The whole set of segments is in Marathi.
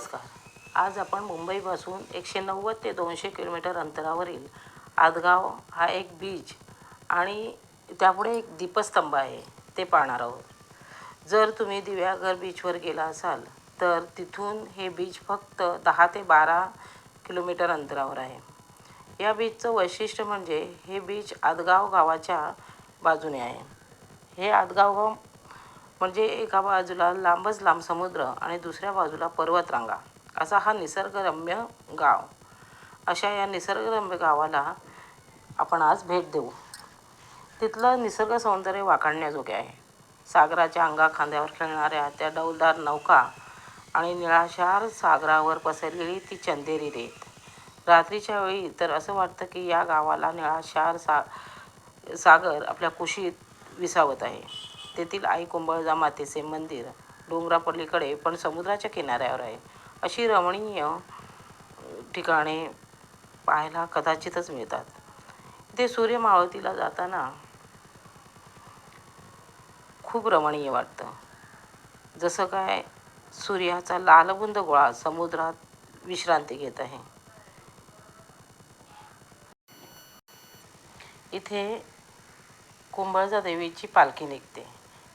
नमस्कार. आज आपण मुंबईपासून 190 ते 200 किलोमीटर अंतरावरील आदगाव हा एक बीच आणि त्यापुढे एक दीपस्तंभ आहे ते पाहणार आहोत. जर तुम्ही दिव्याघर बीचवर गेला असाल तर तिथून हे बीच फक्त 10 ते 12 किलोमीटर अंतरावर आहे. या बीचचं वैशिष्ट्य म्हणजे हे बीच आदगाव गावाच्या बाजूने आहे. हे आदगाव गाव म्हणजे एका बाजूला लांबच लांब समुद्र आणि दुसऱ्या बाजूला पर्वतरांगा असा हा निसर्गरम्य गाव. अशा या निसर्गरम्य गावाला आपण आज भेट देऊ. तिथलं निसर्ग सौंदर्य वाखाणण्याजोगे आहे. सागराच्या अंगाखांद्यावर खेळणाऱ्या त्या डौलदार नौका आणि निळाशार सागरावर पसरलेली ती चंदेरी रेत. रात्रीच्या वेळी तर असं वाटतं की या गावाला निळाशार सागर आपल्या कुशीत विसावत आहे. तेथील आई कुंभळजा मातेचे मंदिर डोंगरापलीकडे पण समुद्राच्या किनाऱ्यावर आहे. अशी रमणीय ठिकाणे पाहायला कदाचितच मिळतात. इथे सूर्य मावळतीला जाताना खूप रमणीय वाटतं. जसं काय सूर्याचा लालबुंद गोळा समुद्रात विश्रांती घेत आहे. इथे कुंभळजा देवीची पालखी निघते.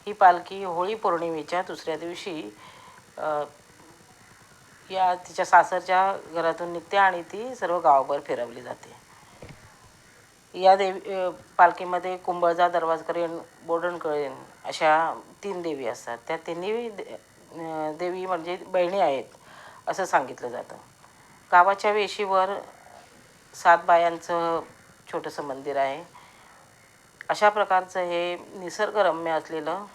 ही पालखी होळी पौर्णिमेच्या दुसऱ्या दिवशी या तिच्या सासरच्या घरातून निघते आणि ती सर्व गावभर फिरवली जाते. या पालखीमध्ये कुंभळजा, दरवाजकरेण, बोडणकरेण अशा 3 देवी असतात. त्या तिन्ही देवी म्हणजे बहिणी आहेत असं सांगितलं जातं. गावाच्या वेशीवर 7 बायांचं छोटंसं मंदिर आहे. अशा प्रकारचं हे निसर्गरम्य असलेलं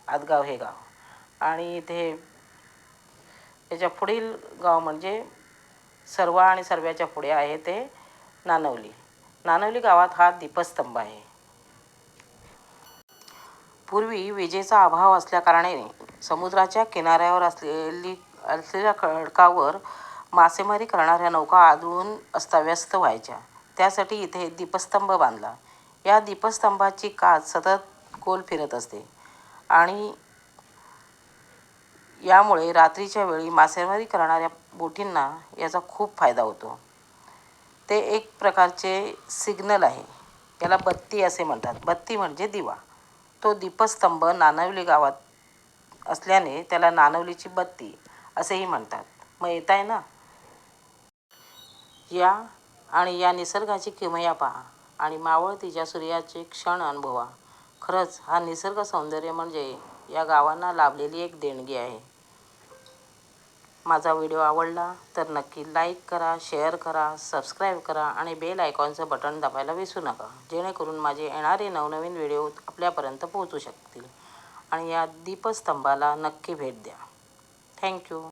आदगाव हे गाव. आणि इथे त्याच्या पुढील गाव म्हणजे सर्वा आणि सर्व्याच्या पुढे आहे ते नानवली. नानवली गावात हा दीपस्तंभ आहे. पूर्वी विजेचा अभाव असल्याकारणाने समुद्राच्या किनाऱ्यावर असलेल्या खडकावर मासेमारी करणाऱ्या नौका आदळून अस्ताव्यस्त व्हायच्या. त्यासाठी इथे दीपस्तंभ बांधला. या दीपस्तंभाची काच सतत गोल फिरत असते आणि यामुळे रात्रीच्या वेळी मासेमारी करणाऱ्या बोटींना याचा खूप फायदा होतो. ते एक प्रकारचे सिग्नल आहे. याला बत्ती असे म्हणतात. बत्ती म्हणजे दिवा. तो दीपस्तंभ नानवली गावात असल्याने त्याला नानवलीची बत्ती असेही म्हणतात. मग येत आहे ना? या आणि या निसर्गाची किमया पहा आणि मावळतीच्या सूर्याचे क्षण अनुभवा. खरंच हा निसर्ग सौंदर्य म्हणजे या गावांना लाभलेली एक देणगी आहे. माझा व्हिडिओ आवडला तर नक्की लाईक करा, शेअर करा, सबस्क्राईब करा आणि बेल आयकॉनचं बटन दाबायला विसरू नका, जेणेकरून माझे येणारे नवनवीन व्हिडिओ आपल्यापर्यंत पोहोचू शकतील. आणि या दीपस्तंभाला नक्की भेट द्या. थँक्यू.